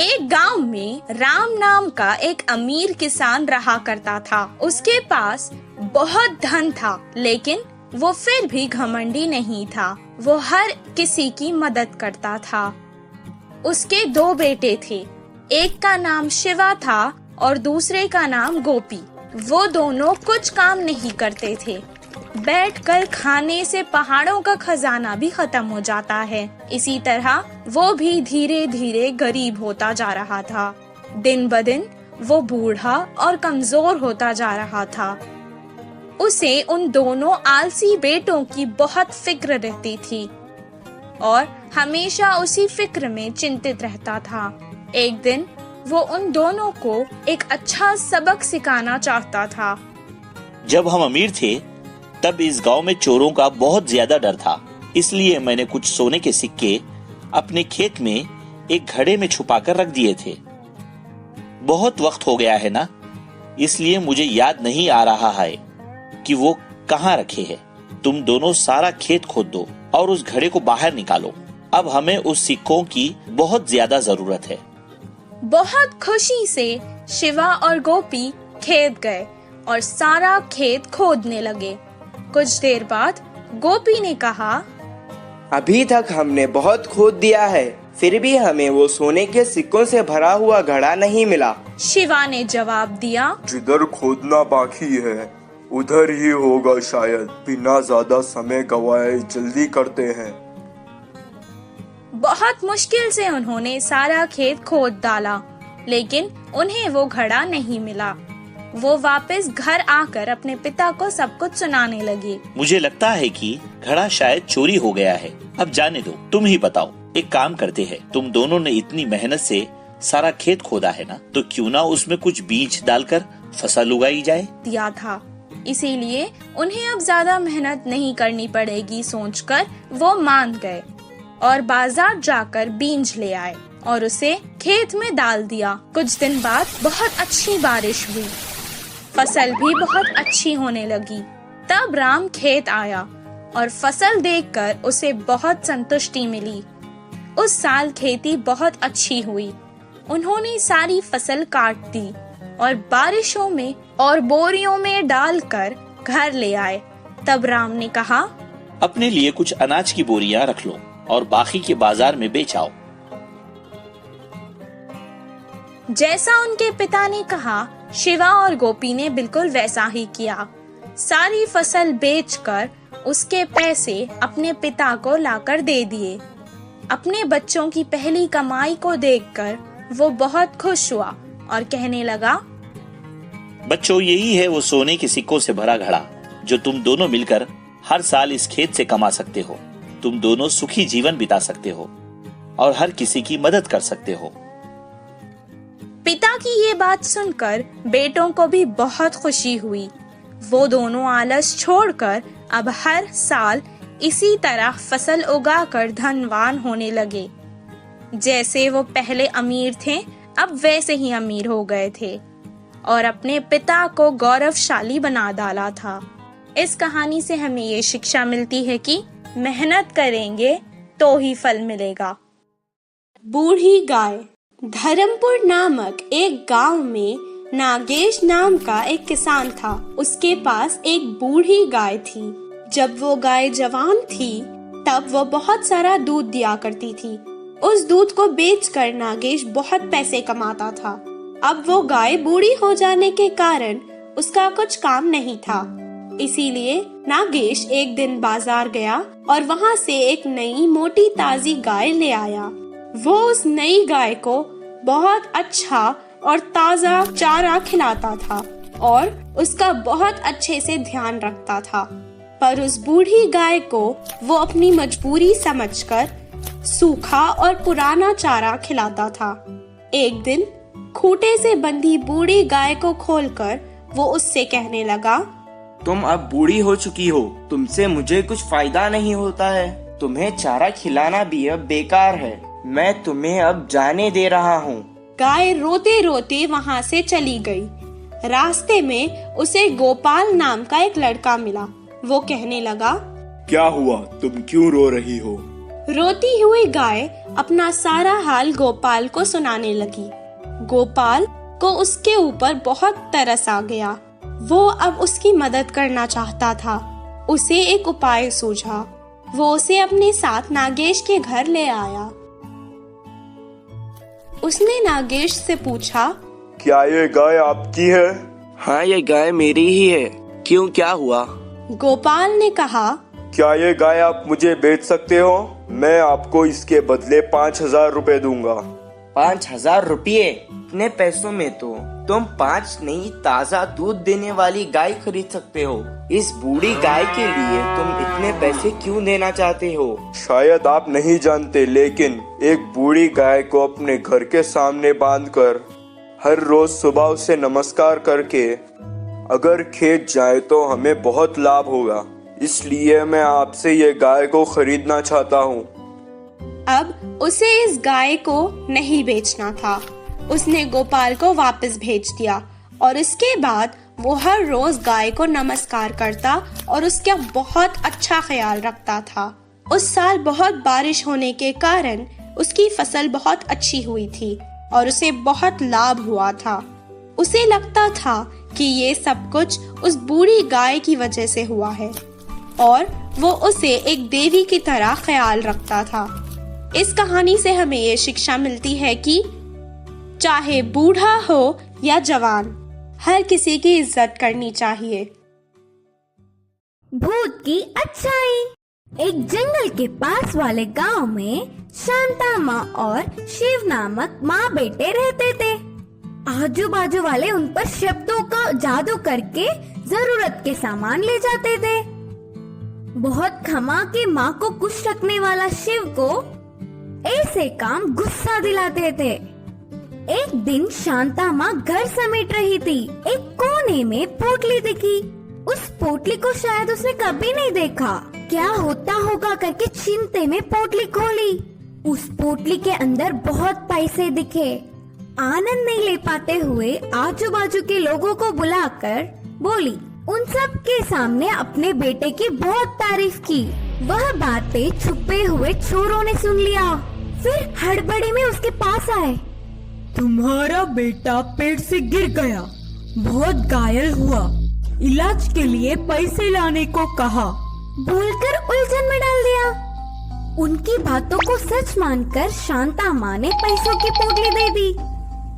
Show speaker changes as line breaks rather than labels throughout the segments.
एक गांव में राम नाम का एक अमीर किसान रहा करता था। उसके पास बहुत धन था, लेकिन वो फिर भी घमंडी नहीं था। वो हर किसी की मदद करता था। उसके 2 बेटे थे। एक का नाम शिवा था और दूसरे का नाम गोपी। वो दोनों कुछ काम नहीं करते थे। बैठकर खाने से पहाड़ों का खजाना भी खत्म हो जाता है। इसी तरह वो भी धीरे धीरे गरीब होता जा रहा था। दिन ब दिन वो बूढ़ा और कमजोर होता जा रहा था। उसे उन दोनों आलसी बेटों की बहुत फिक्र रहती थी और हमेशा उसी फिक्र में चिंतित रहता था। एक दिन वो उन दोनों को एक अच्छा सबक सिखाना चाहता था।
जब हम अमीर थे तब इस गांव में चोरों का बहुत ज्यादा डर था। इसलिए मैंने कुछ सोने के सिक्के अपने खेत में एक घड़े में छुपाकर रख दिए थे। बहुत वक्त हो गया है ना, इसलिए मुझे याद नहीं आ रहा है कि वो कहाँ रखे हैं। तुम दोनों सारा खेत खोद दो और उस घड़े को बाहर निकालो। अब हमें उस सिक्कों की बहुत ज्यादा जरूरत है।
बहुत खुशी से शिवा और गोपी खेत गए और सारा खेत खोदने लगे। कुछ देर बाद गोपी ने कहा,
अभी तक हमने बहुत खोद दिया है, फिर भी हमें वो सोने के सिक्कों से भरा हुआ घड़ा नहीं मिला।
शिवा ने जवाब दिया,
जिधर खोदना बाकी है उधर ही होगा शायद। बिना ज्यादा समय गवाए जल्दी करते हैं।
बहुत मुश्किल से उन्होंने सारा खेत खोद डाला, लेकिन उन्हें वो घड़ा नहीं मिला। वो वापस घर आकर अपने पिता को सब कुछ सुनाने लगे।
मुझे लगता है कि घड़ा शायद चोरी हो गया है। अब जाने दो, तुम ही बताओ। एक काम करते हैं, तुम दोनों ने इतनी मेहनत से सारा खेत खोदा है ना, तो क्यों ना उसमें कुछ बीज डालकर फसल उगाई जाए।
दिया था, इसीलिए उन्हें अब ज्यादा मेहनत नहीं करनी पड़ेगी सोचकर वो मान गए और बाजार जाकर बीज ले आए और उसे खेत में डाल दिया। कुछ दिन बाद बहुत अच्छी बारिश हुई, फसल भी बहुत अच्छी होने लगी। तब राम खेत आया और फसल देखकर उसे बहुत संतुष्टि मिली। उस साल खेती बहुत अच्छी हुई। उन्होंने सारी फसल काट दी और बारिशों में और बोरियों में डालकर घर ले आए। तब राम ने कहा,
अपने लिए कुछ अनाज की बोरियां रख लो और बाकी के बाजार में बेच आओ।
जैसा उनके पिता ने कहा, शिवा और गोपी ने बिल्कुल वैसा ही किया। सारी फसल बेचकर उसके पैसे अपने पिता को लाकर दे दिए। अपने बच्चों की पहली कमाई को देखकर वो बहुत खुश हुआ और कहने लगा,
बच्चों, यही है वो सोने के सिक्कों से भरा घड़ा जो तुम दोनों मिलकर हर साल इस खेत से कमा सकते हो। तुम दोनों सुखी जीवन बिता सकते हो और हर किसी की मदद कर सकते हो।
पिता की ये बात सुनकर बेटों को भी बहुत खुशी हुई। वो दोनों आलस छोड़कर अब हर साल इसी तरह फसल उगाकर धनवान होने लगे। जैसे वो पहले अमीर थे, अब वैसे ही अमीर हो गए थे और अपने पिता को गौरवशाली बना डाला था। इस कहानी से हमें ये शिक्षा मिलती है कि मेहनत करेंगे तो ही फल मिलेगा। बूढ़ी गाय। धर्मपुर नामक एक गांव में नागेश नाम का एक किसान था। उसके पास एक बूढ़ी गाय थी। जब वो गाय जवान थी तब वो बहुत सारा दूध दिया करती थी। उस दूध को बेचकर नागेश बहुत पैसे कमाता था। अब वो गाय बूढ़ी हो जाने के कारण उसका कुछ काम नहीं था। इसीलिए नागेश एक दिन बाजार गया और वहाँ से एक नई मोटी ताजी गाय ले आया। वो उस नई गाय को बहुत अच्छा और ताजा चारा खिलाता था और उसका बहुत अच्छे से ध्यान रखता था। पर उस बूढ़ी गाय को वो अपनी मजबूरी समझकर सूखा और पुराना चारा खिलाता था। एक दिन खूंटे से बंधी बूढ़ी गाय को खोलकर वो उससे कहने लगा,
तुम अब बूढ़ी हो चुकी हो, तुमसे मुझे कुछ फायदा नहीं होता है। तुम्हें चारा खिलाना भी अब बेकार है। मैं तुम्हें अब जाने दे रहा हूँ।
गाय रोते रोते वहाँ से चली गई। रास्ते में उसे गोपाल नाम का एक लड़का मिला। वो कहने लगा,
क्या हुआ, तुम क्यों रो रही हो?
रोती हुई गाय अपना सारा हाल गोपाल को सुनाने लगी। गोपाल को उसके ऊपर बहुत तरस आ गया। वो अब उसकी मदद करना चाहता था। उसे एक उपाय सूझा। वो उसे अपने साथ नागेश के घर ले आया। उसने नागेश से पूछा,
क्या ये गाय आपकी है?
हाँ, ये गाय मेरी ही है। क्यों, क्या हुआ?
गोपाल ने कहा,
क्या ये गाय आप मुझे बेच सकते हो? मैं आपको इसके बदले 5,000 रुपए दूंगा।
5,000 रुपये? इतने पैसों में तो तुम 5 नहीं ताज़ा दूध देने वाली गाय खरीद सकते हो। इस बूढ़ी गाय के लिए तुम इतने पैसे क्यों देना चाहते हो?
शायद आप नहीं जानते, लेकिन एक बूढ़ी गाय को अपने घर के सामने बांधकर हर रोज सुबह उसे नमस्कार करके अगर खेत जाए तो हमें बहुत लाभ होगा। इसलिए मैं आपसे ये गाय को खरीदना चाहता हूँ।
अब उसे इस गाय को नहीं बेचना था। उसने गोपाल को वापस भेज दिया और इसके बाद वो हर रोज गाय को नमस्कार करता और उसका बहुत अच्छा ख्याल रखता था। उस साल बहुत बारिश होने के कारण उसकी फसल बहुत अच्छी हुई थी और उसे बहुत लाभ हुआ था। उसे लगता था कि ये सब कुछ उस बूढ़ी गाय की वजह से हुआ है और वो उसे एक देवी की तरह ख्याल रखता था। इस कहानी से हमें ये शिक्षा मिलती है कि चाहे बूढ़ा हो या जवान, हर किसी की इज्जत करनी चाहिए।
भूत की अच्छाई। एक जंगल के पास वाले गांव में शांता माँ और शिव नामक माँ बेटे रहते थे। आजू बाजू वाले उन पर शब्दों का जादू करके जरूरत के सामान ले जाते थे। बहुत खमा के माँ को खुश रखने वाला शिव को ऐसे काम गुस्सा दिलाते थे। एक दिन शांता माँ घर समेट रही थी। एक कोने में पोटली दिखी। उस पोटली को शायद उसने कभी नहीं देखा। क्या होता होगा करके चिंते में पोटली खोली। उस पोटली के अंदर बहुत पैसे दिखे। आनंद नहीं ले पाते हुए आजू बाजू के लोगों को बुलाकर बोली। उन सब के सामने अपने बेटे की बहुत तारीफ की। वह बातें छुपे हुए चोरों ने सुन लिया। फिर हड़बड़ी में उसके पास आए।
तुम्हारा बेटा पेड़ से गिर गया, बहुत घायल हुआ, इलाज के लिए पैसे लाने को कहा।
बोलकर उलझन में डाल दिया। उनकी बातों को सच मानकर शांता माँ ने पैसों की पोटली दे दी।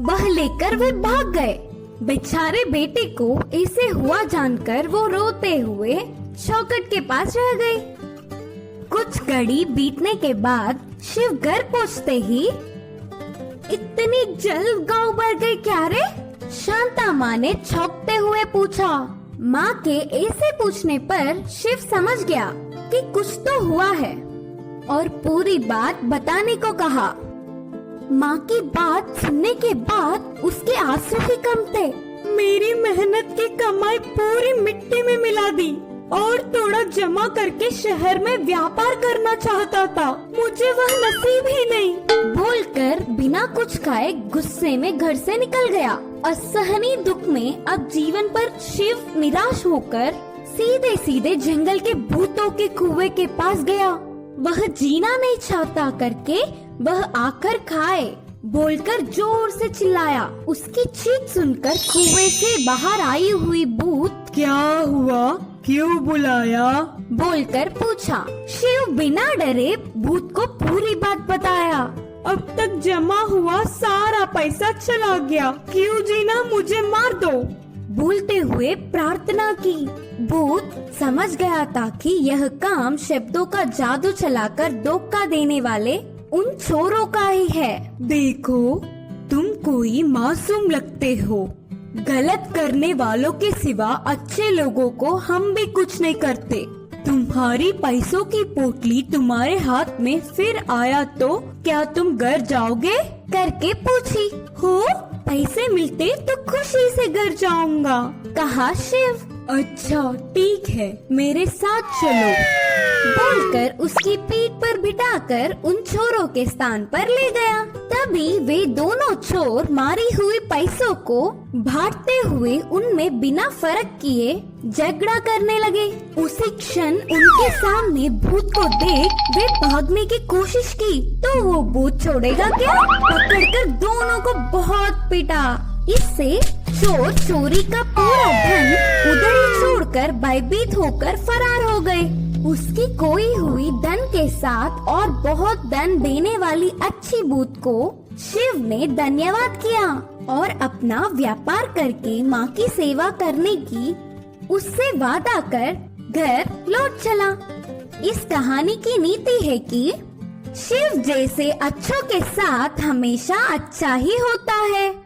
वह लेकर वे भाग गए। बेचारे बेटे को ऐसे हुआ जानकर वो रोते हुए चौखट के पास रह गई। कुछ घड़ी बीतने के बाद शिव घर पहुँचते ही, इतनी जल्द गांव भर गए क्या रे? शांता माँ ने चौंकते हुए पूछा। माँ के ऐसे पूछने पर शिव समझ गया कि कुछ तो हुआ है और पूरी बात बताने को कहा। माँ की बात सुनने के बाद उसके आंसू भी कम थे।
मेरी मेहनत की कमाई पूरी मिट्टी में मिला दी और थोड़ा जमा करके शहर में व्यापार करना चाहता था, मुझे वह नसीब ही नहीं।
बोलकर बिना कुछ खाए गुस्से में घर से निकल गया। असहनीय दुख में अब जीवन पर शिव निराश होकर सीधे सीधे जंगल के भूतों के कुएं के पास गया। वह जीना नहीं चाहता करके वह आकर खाए बोलकर जोर से चिल्लाया। उसकी चीख सुनकर कुएं से बाहर आई हुई भूत
क्या हुआ, क्यों बुलाया?
बोलकर पूछा। शिव बिना डरे भूत को पूरी बात बताया।
अब तक जमा हुआ सारा पैसा चला गया, क्यों जीना, मुझे मार दो।
बोलते हुए प्रार्थना की। भूत समझ गया था कि यह काम शब्दों का जादू चलाकर धोखा देने वाले उन चोरों का ही है।
देखो, तुम कोई मासूम लगते हो। गलत करने वालों के सिवा अच्छे लोगों को हम भी कुछ नहीं करते। तुम्हारी पैसों की पोटली तुम्हारे हाथ में फिर आया तो क्या तुम घर जाओगे?
करके पूछी।
हो, पैसे मिलते तो खुशी से घर जाऊंगा,
कहा शिव।
अच्छा ठीक है, मेरे साथ चलो।
बोलकर उसकी पीठ पर बिठाकर उन चोरों के स्थान पर ले गया। तब ही वे दोनों चोर मारी हुई पैसों को बांटते हुए उनमें बिना फर्क किए झगड़ा करने लगे। उसी क्षण उनके सामने भूत को देख वे भागने की कोशिश की तो वो भूत छोड़ेगा क्या? पकड़कर दोनों को बहुत पीटा। इससे चोर चोरी का पूरा धन उधर ही छोड़कर भयभीत होकर फरार हो गए। उसकी खोई हुई धन के साथ और बहुत धन देने वाली अच्छी भूत को शिव ने धन्यवाद किया और अपना व्यापार करके माँ की सेवा करने की उससे वादा कर घर लौट चला। इस कहानी की नीति है कि शिव जैसे अच्छों के साथ हमेशा अच्छा ही होता है।